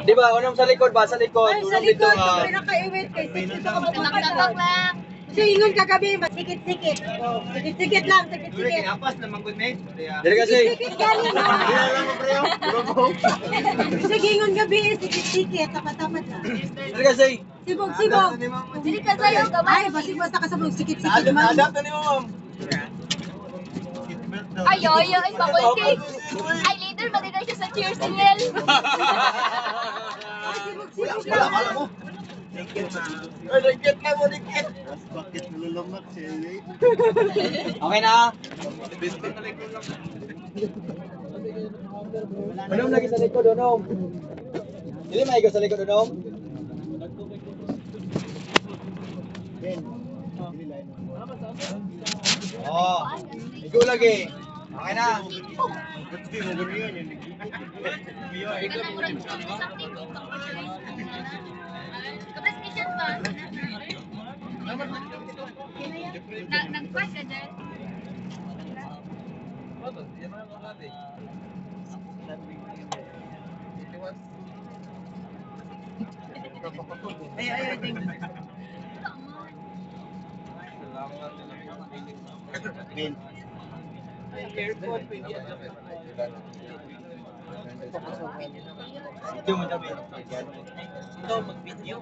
Di ba? Unang sa likod ba? Sa likod. Ay, sa Unang dito. likod, pero nakaiwit kay dito ka Tabak-tabak lang. So, ingon kagabi, sikit-sikit. Oh, sikit-sikit lang, sikit-sikit. Apas naman good mate. Dili kasi. Sikit-sikit galing na. Bro. Sige, ingon gabi, sikit-sikit. Tapat-tapat lang. Dili kasi. Sibog-sibog. Dili ka sa'yo, gamay. Ay, basi basta ka sabog, sikit-sikit man. Adapt na ni ma'am. Ay, yoyo, ay, pakulti. Ay, later, matigay siya sa cheers ni Nel. Ay, sibog-sibog Wala, lang. wala mo. Dikit na mo, dikit. Bakit nalulamak siya? Okay na. Unom lagi sa likod, unom. Dili maigo sa likod, unom. Oh, igo lagi. Okay na. Kapag kitchen ba? Nag-pass ka dyan? Video mo tabi. Ito mag-video.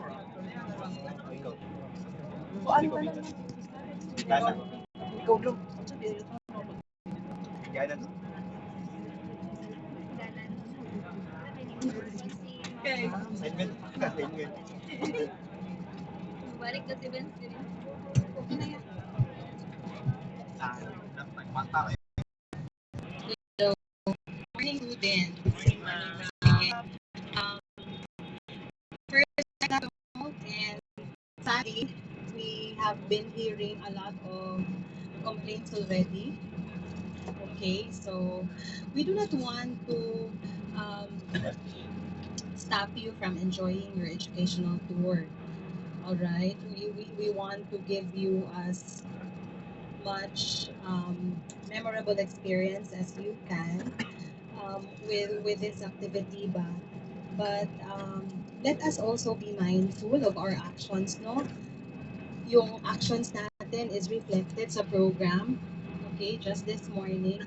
Ikaw lang. Kaya na. Segment. Balik na si Ben Siri. Nagmata kayo. Morning students. First time and sadly, we have been hearing a lot of complaints already. Okay, so we do not want to um, stop you from enjoying your educational tour. All right, we want to give you as much memorable experience as you can with this activity ba. But let us also be mindful of our actions, no? Yung actions natin is reflected sa program. Okay, just this morning,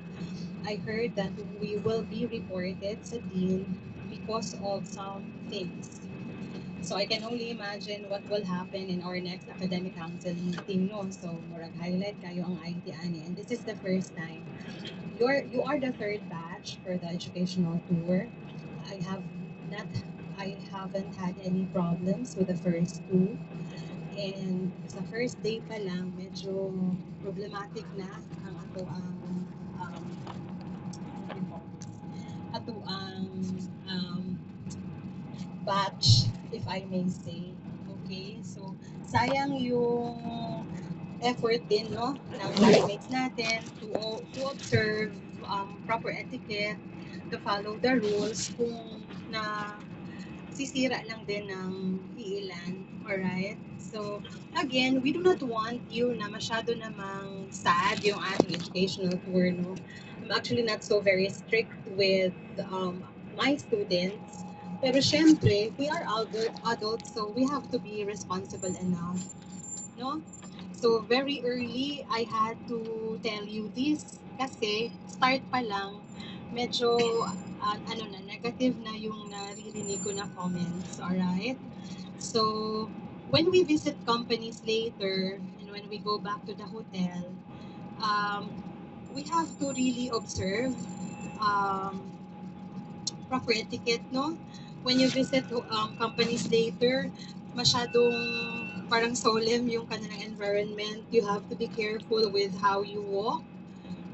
I heard that we will be reported sa dean because of some things. So I can only imagine what will happen in our next academic council meeting, no? So murag highlight kayo ang IT ani, and this is the first time. You are the third batch for the educational tour. I have not I haven't had any problems with the first two. And sa first day pa lang, medyo problematic na ang um, batch, if I may say. Okay, so sayang yung effort din, no, ng classmates natin to observe proper etiquette, to follow the rules, kung na sisira lang din ng iilan. Alright? So, again, we do not want you na masyado namang sad yung ating educational tour, no? I'm actually not so very strict with my students. Pero syempre, we are adults, so we have to be responsible enough, no? So, very early, I had to tell you this kasi start pa lang, medyo negative na yung naririnig ko na comments, alright? So, when we visit companies later and when we go back to the hotel, we have to really observe um, proper etiquette, no? When you visit companies later, masyadong parang solemn yung kanilang environment. You have to be careful with how you walk.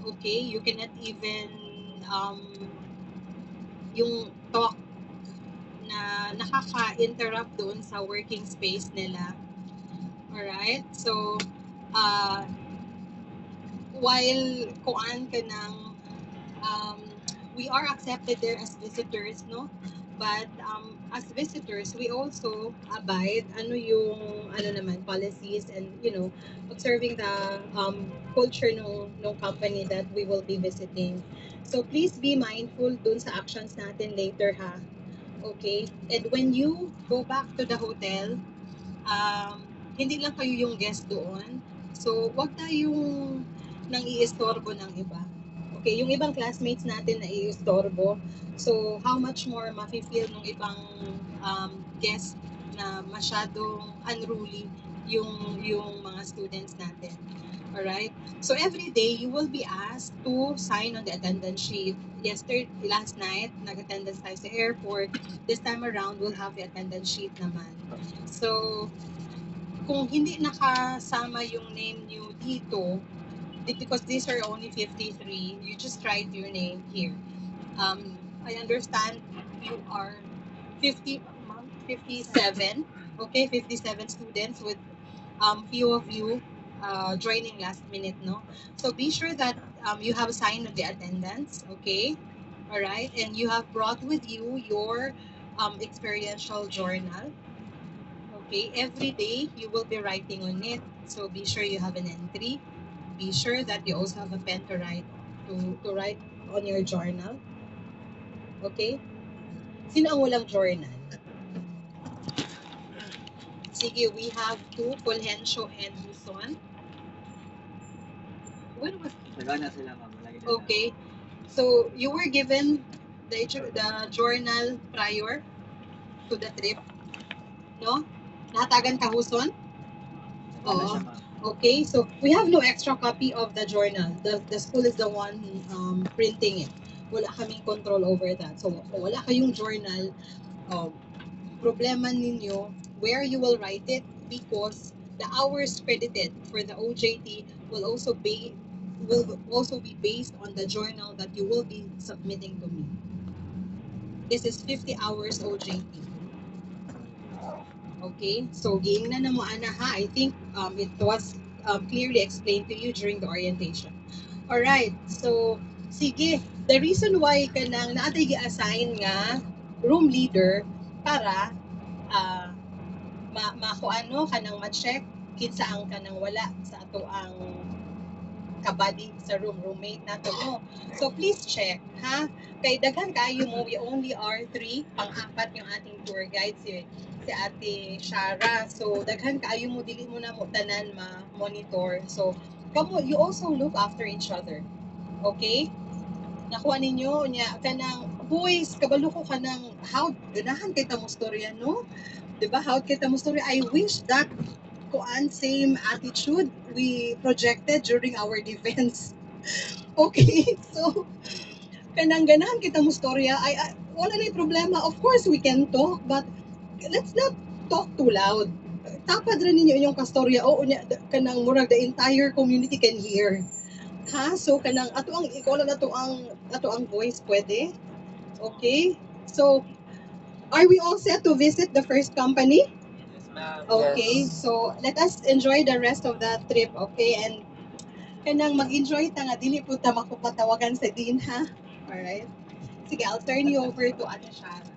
Okay? You cannot even yung talk na nakaka-interrupt doon sa working space nila. Alright? So, while kuan ka ng we are accepted there as visitors, no? But as visitors, we also abide yung policies and observing the culture no company that we will be visiting. So please be mindful dun sa actions natin later, ha. Okay? And when you go back to the hotel, hindi lang kayo yung guest doon. So, wag tayong nang iistorbo ng iba. Okay, yung ibang classmates natin na iistorbo. So, how much more mafe-feel ng ibang guest na masyadong unruly yung mga students natin. Alright? So, every day, you will be asked to sign on the attendance sheet. Last night, nag-attendance tayo sa airport. This time around, we'll have the attendance sheet naman. So, kung hindi nakasama yung name nyo dito, because these are only 53, you just write your name here. I understand you are 57, okay, 57 students with few of you joining last minute, no? So be sure that you have signed on the attendance, okay? All right, and you have brought with you your experiential journal. Okay, every day you will be writing on it. So be sure you have an entry. Be sure that you also have a pen to write on your journal. Okay? Sino ang walang journal? Sige, we have two, Fulgencio and Luzon. When was Nagana sila, ma'am. okay? So you were given the journal prior to the trip, no? Nahatagan ka Huson? Oo. Okay, so we have no extra copy of the journal. The school is the one printing it. Wala kaming control over that. So kung wala kayong journal, problema ninyo where you will write it, because the hours credited for the OJT will also be based on the journal that you will be submitting to me. This is 50 hours OJT. Okay, so giingnan na mo ana ha. I think it was clearly explained to you during the orientation. All right, so sige, the reason why kanang naatay gi-assign nga room leader para makuano kanang ma-check kinsa ang kanang wala sa ato ang kabady sa roommate nato mo. So please check ha. Kay daghan kayo mo, we only are 3, pang-apat yung ating tour guide si Ate Shara. So daghan kayo mo, dili mo na mo tanan ma-monitor. So you also look after each other. Okay? Nakuha ninyo nya kanang boys, kabalo ko kanang how ganahan kay ta mo storya, no? Diba? How kay ta mo storya? I wish that kuan same attitude we projected during our defense. Okay? So kanang ganahan kita mo storya, ay wala na yung problema. Of course we can talk, but let's not talk too loud. Tapad rin ninyo yung kastorya, kanang murag the entire community can hear. Ha? So kanang ato ang ikola na ato ang voice pwede. Okay? So are we all set to visit the first company? Okay, so let us enjoy the rest of that trip, okay? And kanang mag-enjoy ta nga dili po ta makupatawagan sa din, ha? Alright? Sige, I'll turn you over to Ate Shara.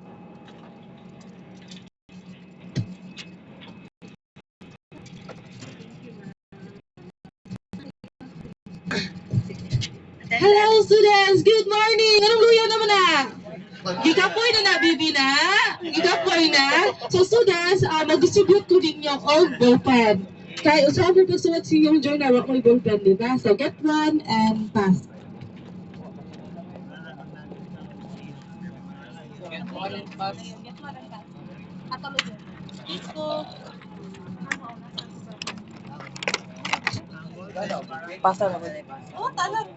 Hello students, good morning. Anong luya naman na? Gigapoy na bibi na. Gigapoy na. So students, mag-distribute ko din yung old ballpen. Kaya usahan ko pagsulat sa yung journal, wak may ballpen, diba? So get one and pass. Pasa na ba na ipasa? Oh, talag.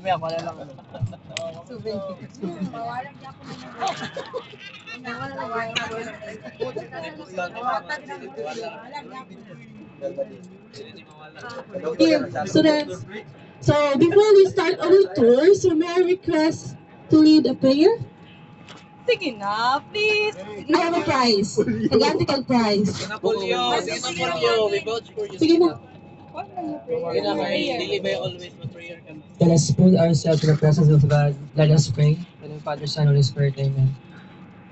May ako lang. Mawalan niya ako Here, students. So before we start our tour, so may I request to lead a prayer? Sige na, please. You have a prize. Identical prize. Napolyo, sige Napolyo, we vouch for you. Sige na. Always prayer ka. Let us put ourselves in the presence of God. Let us pray. In the Father, Son, Holy Spirit, Amen.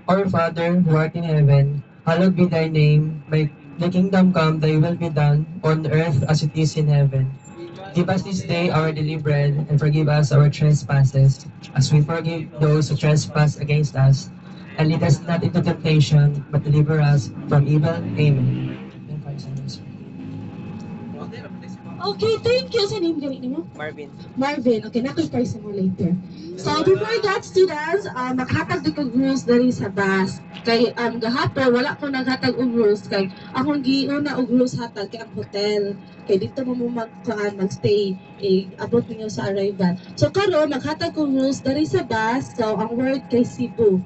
Our Father, who art in heaven, hallowed be thy name. Thy kingdom come, thy will be done, on earth as it is in heaven. Give us this day our daily bread, and forgive us our trespasses, as we forgive those who trespass against us. And lead us not into temptation, but deliver us from evil. Amen. Okay, thank you. Sa name gani nimo? Marvin. Marvin. Okay, nakoy sa mo later. So before that, students, maghatag di kog rules diri sa bus. Kay gahapon wala ko naghatag og rules kay akong giuna og rules hatag kay ang hotel. Kay dito mo magstay abot ninyo sa arrival. So karon maghatag kog rules diri sa bus. So ang word kay Cebu.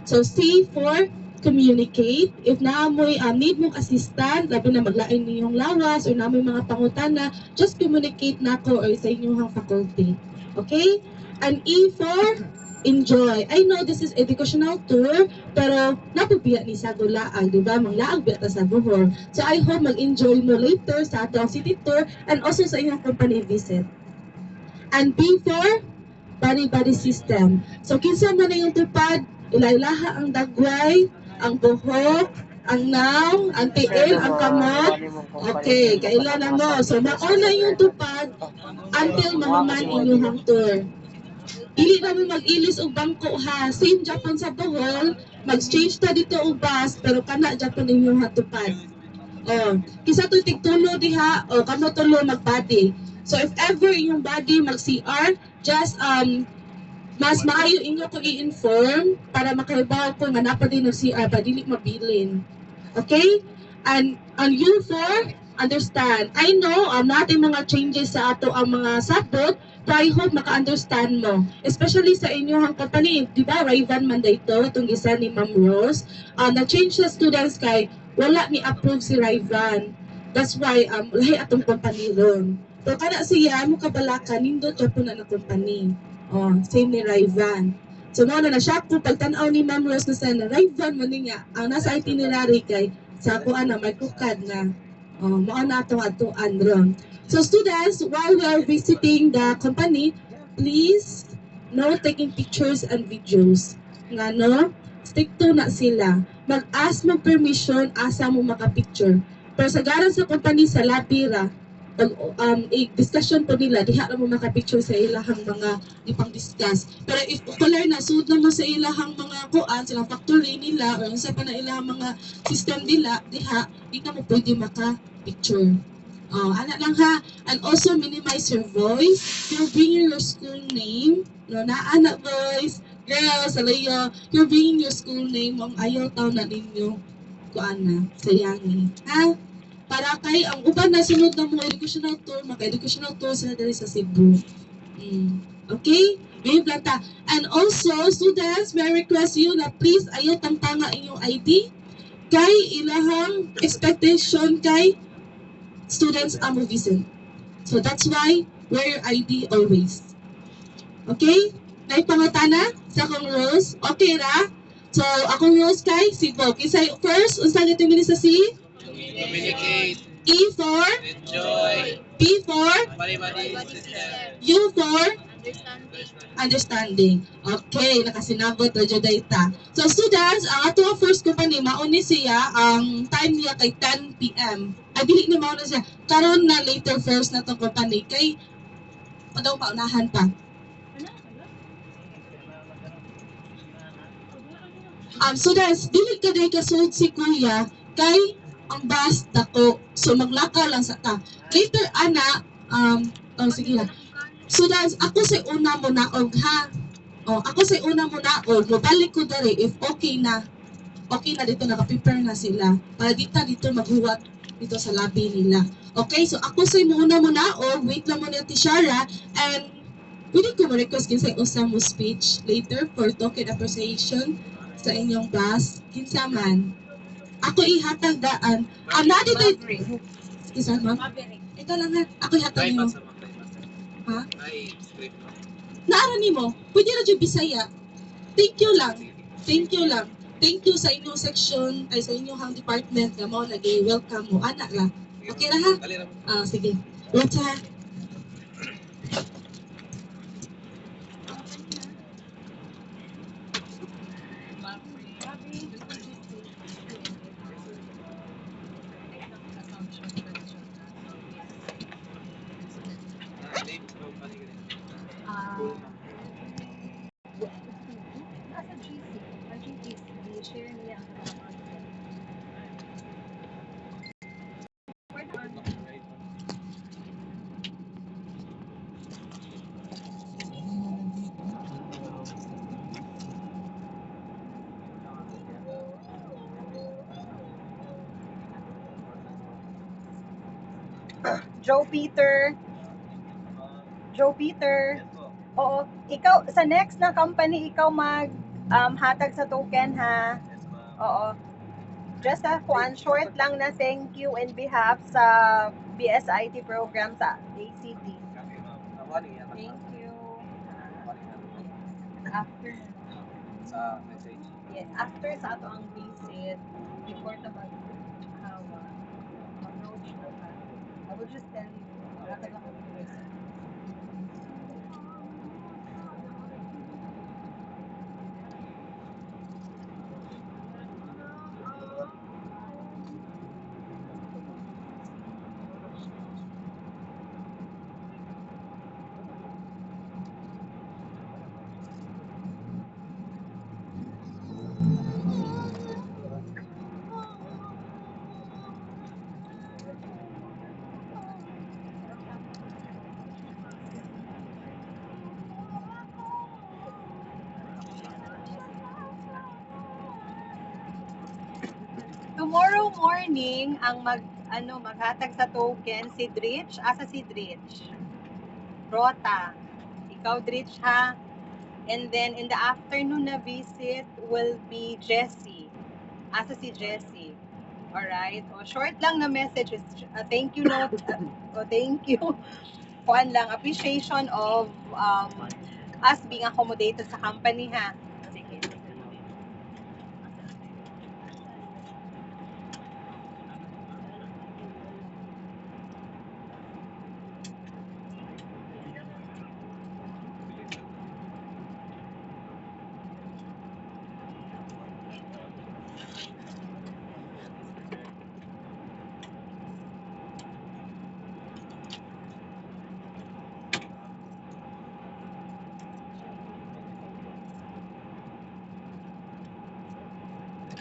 So C for communicate. If naamoy need mong assistant, labi na maglain ninyong lawas or naamoy mga pangutana, just communicate nako or sa inyong faculty. Okay? And E for enjoy. I know this is educational tour, pero napabiya ni sa gulaag, di ba? Manglaag biya ta sa Bohol. So I hope mag-enjoy mo later sa atong city tour and also sa inyong company visit. And B for body-body system. So kinsa man na yung tupad, ilailaha ang dagway, ang buhok, ang naong, ang tiil, ang kamot. Okay, kailan mo. So mauna yung tupad until mahuman inyong tour. Dili na mo mag-ilis og bangko ha. Same Japan sa Bohol, mag-change ta dito og bus, pero kana Japan inyong hatupad. Oh, kisa to tigtulo diha, o kamo tulo mag-body. So if ever inyong body mag-CR, just mas maayo inyo ko i-inform para makaibaw ko nga napa din ng CR pa dili mabilin. Okay? And you for understand. I know natin mga changes sa ato ang mga sabot, pero I hope maka-understand mo. Especially sa inyong company, di ba? Rayvan man dito, itong isa ni Ma'am Rose. Na-change sa students kay wala ni approve si Rayvan. That's why lahi atong company ron. Pero kada siya mo kabalaka nindot po na company. Oh, same ni Rayvan. So mo na siya po pagtanaw ni Ma'am Rose na sa Rayvan man niya ang nasa itinerary kay sa kuan na may kukad na mao na ato ron. So students, while we are visiting the company, please no taking pictures and videos. Nga no, stick to na sila. Mag-ask mo permission asa mo maka-picture. Pero sa garan sa company sa Lapira, discussion po nila, diha na mo maka-picture sa ilahang mga ipang-discuss. Pero if color na, suod na mo sa ilahang mga kuan, silang factory nila, o sa pa na ilahang mga system nila, diha, di ka mo pwede maka-picture. Anak lang ha. And also minimize your voice. You're bringing your school name. No, na anak voice. Girls, alayo, you're bringing your school name. Ang ayaw tao na ninyo. Kuan na, sayangi. Ha? Para kay ang uban na sunod na mga educational tour, maka-educational tour sila dali sa Cebu. Okay? May planta. And also, students, may request you na please ayaw tangtanga inyong ID. Kay ilahang expectation kay students ang visit. So that's why wear your ID always. Okay? Nay pangutana sa akong rules. Okay ra? So akong rules kay Cebu. Kisay first, unsa dito minutes sa C? Communicate. E for Enjoy. P for Body-body. U for Understanding. understanding. Okay, nakasinabot na dyan data. So students, ang ato first company, mauni siya, ang time niya kay 10 p.m. Ay, dili na mauna siya. Karon na later first na itong company, kay daw paunahan pa. Students, dili ka day kasud si kuya, kay ang bus dako. So maglakaw lang sa ta. Later ana, sige lang. Students, ako sa una mo naog ha. Ako sa una mo naog, mabalik ko dari if okay na. Okay na dito, naka-prepare na sila. Para dito maghuwat dito sa lobby nila. Okay, so ako sa una mo naog, wait lang mo na Tishara, and pwede ko ma-request kinsa usa mo speech later for token appreciation sa inyong bus. Kinsa man. Ako ihatag daan. Na dito. Isa ma'am? Ito lang ha. Ako ihatag nimo. Ha? Naara nimo. Pwede na dyan Bisaya. Thank you lang. Thank you lang. Thank you sa inyong section, ay sa inyong department na mo nag-welcome mo. Anak lang. Okay na ha? Sige. What's ha? share niya. Joe Peter. Joe Peter. Oo, ikaw sa next na company ikaw mag hatag sa token ha. Oo. Just a short lang na thank you in behalf sa BSIT program sa ACT. Thank you. After Sa message. yes, after sa ato ang visit, before ta hawa, approach na ka. I will just tell you, hatag ako ng visit. Tomorrow morning ang maghatag sa token si Dritch, asa si Dritch. Rota. Ikaw Dritch ha. And then in the afternoon na visit will be Jessie. Asa si Jessie. Alright? O short lang na message is thank you note. Thank you. Kuan lang appreciation of us being accommodated sa company ha. Sige.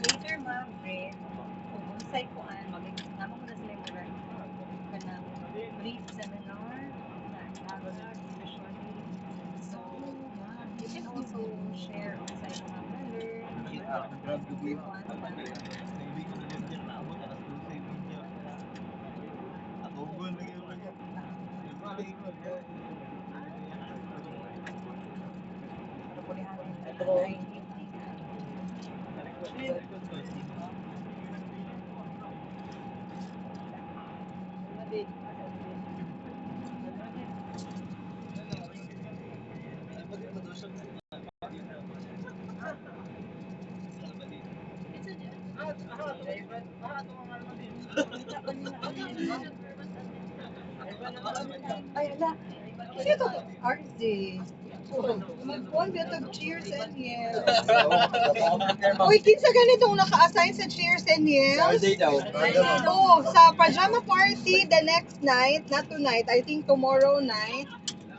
Later ma-brief kung unsay kuan naman ko na sila yung kanang brief seminar na travel especially. So you can also share unsay mga learn. Ay, ala. Kasi ito, RJ. Mag-one bit of cheers and yes. Uy, kinsa ganitong naka-assign sa cheers and yes? Saturday daw. Oh, sa pajama party the next night, not tonight, I think tomorrow night.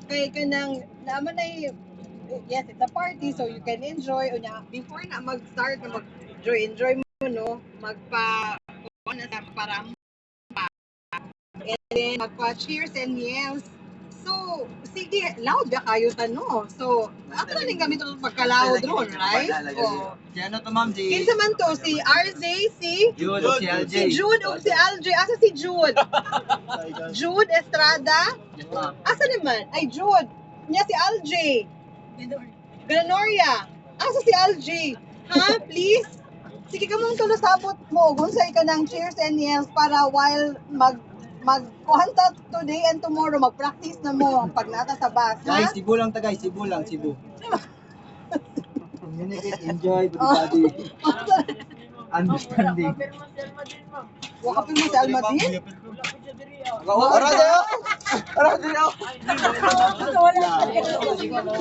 Kay kanang naman ay yes, it's a party so you can enjoy. Unya, before na mag-start na mag-enjoy mo no, magpa na sa parang and then magpa-cheers and yes. So, sige, loud ba kayo tano? So, ato na rin gamit ito pagka-loud ron, right? Oh. Si ano to ma'am? Si Kinsa man to? Si RJ, si Jude, si LJ. Si Jude o si LJ. Asa si Jude? Jude Estrada? Asa naman? Ay, Jude. Niya si LJ. Granoria. Asa si LJ? Ha? Please? Sige ka mong tulasabot mo. Gunsay ka ng cheers and yells para while magkuhanta today and tomorrow, mag-practice na mo pag nata sa bus, ha? Guys, Cebu lang ta guys, Cebu lang, Cebu. Communicate, enjoy, everybody. Understanding. Wakapin mo si Almadin? Ara daw. Ara daw.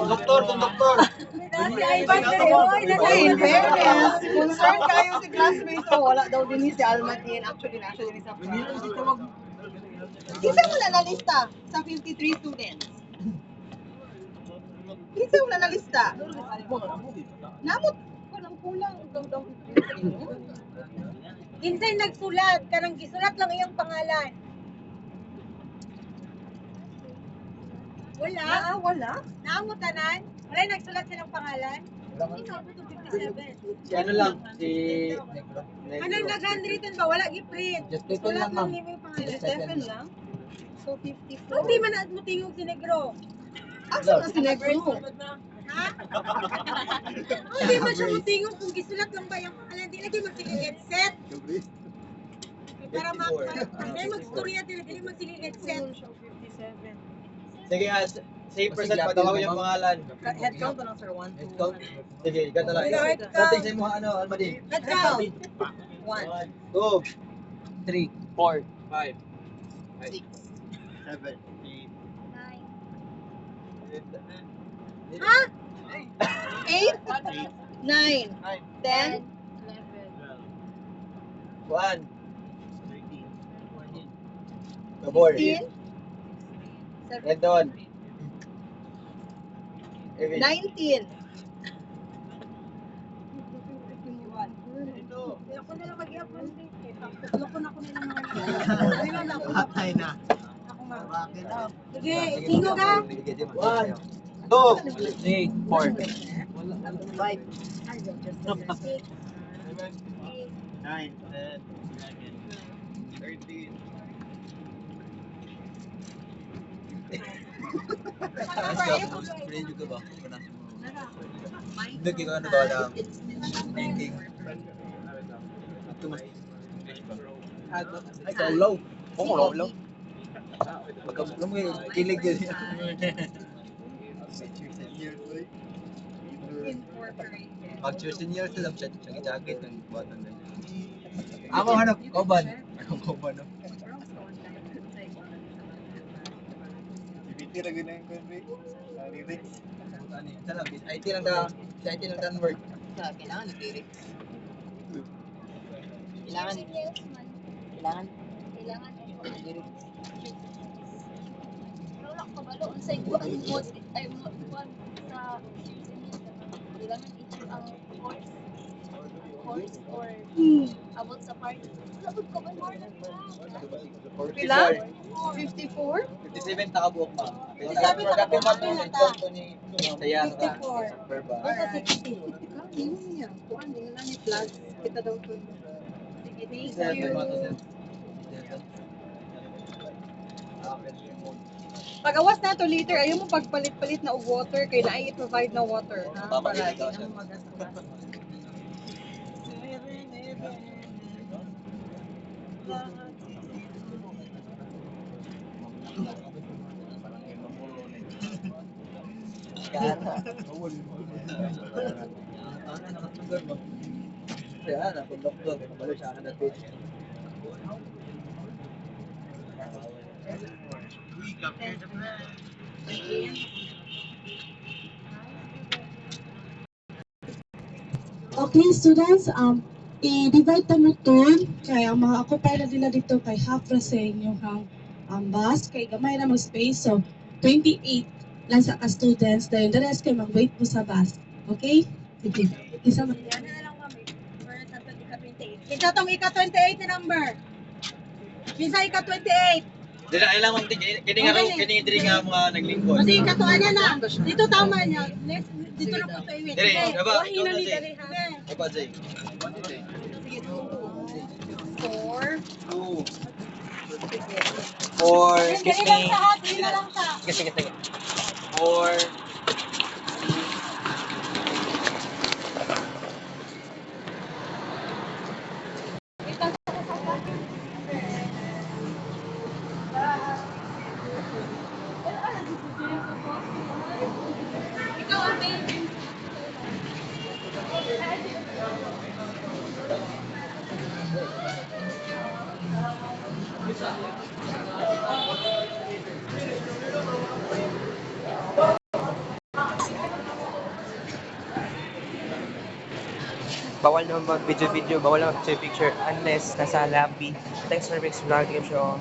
Doktor, doktor. In fairness, concern kayo si classmates ko, wala daw din si Almadin. Actually, nasa din sa Isa mo na nalista sa 53 students. Isa mo na nalista. Namot ko lang kulang daw kinsay nagsulat kanang gisulat lang iyang pangalan. Wala. Naamo tanan? Wala nagsulat silang pangalan? Hindi ka po 57. Si ano lang, si... Anong nag-handwritten ba? Wala gi-print. Just paper lang, ma'am. Nimo yung pangalan. 7 lang. So 54. Hindi man na mo tingog si Negro. Asa na si Negro? Ha? Hindi man siya mo tingog kung gisulat lang ba yung pangalan. Di lagi magsiligid set. Para mag-storya dili magsiligid set. Sige nga, say percent patawag yung pangalan. Head count lang sir 1 Head count? Sige, gata lang. Head count. Something sa mo, ano, Almadi? Let's go. 1. 2, 3, 4, 5, 6, 7, 8, Ha? 8 9 10 1, 14, 15 Redon, 18, 19 Ako na lang mag-i-upload dito. Loko na ko na lang mga. Patay na. Ako ma. Bakit na? Sige, tingog ka. 1, 2, 3, 4, 9, 10, 13. Friend juga ba? Hindi ka ano ba na thinking. Ito mas English ba? Ay, kaulaw. Oo, kaulaw. Pagkabulang mo yung kilig yun. Pag-cheer senior sila, siya jacket ng button na yun. Ako hanap, kauban. Ang kauban, no? Tira ganun ko lyrics. IT lang da, si IT lang dan work. kailangan ng lyrics Kailangan. kailangan Kailangan. lyrics Pero wala ko balo. Unsay ko ang mod. Ay, mod one sa kailangan i-check ang course. Course or about sa party. Wala ko ka ba more na Pila? 54 57 takabuok ma. 57 takabuok ma na to ta. ito ni saya sa 54. verba. Basta 60. yun niya kuan din na ni plus kita daw ko Sige, thank 7 you. ma to din. Pag-awas na to later, ayaw mo pagpalit-palit na og water, kay na i-provide na water. Ha? Tama Para ka di na mo magastos. Kaya na, kung doktor, kabalo siya ka na page. Okay, students, i-divide ta mo to kay ang mga occupy na nila dito kay half ra sa inyong bus kay gamay na mag space so 28 lang sa ka students dahil the rest kay mag-wait mo sa bus. Okay? Sige. Isa man. Yan na lang kami. Kinsa tong ika-28 na number? Kinsa ika-28? Dila ilang mong kini nga raw kini diri nga mga naglingkod. Kasi ika-tuan niya na. Dito tama niya. Next, dito na po tayo. Diri, aba, ikaw na si. Sige. Aba, Jay. Sige, 4. 2, 4, excuse me. Ilan sa hat? Ilan lang sa? Sige. 4, Ikaw ang baby. Bawal naman mag-video-video, bawal naman mag-picture unless nasa lobby. Thanks for mix vlog game show.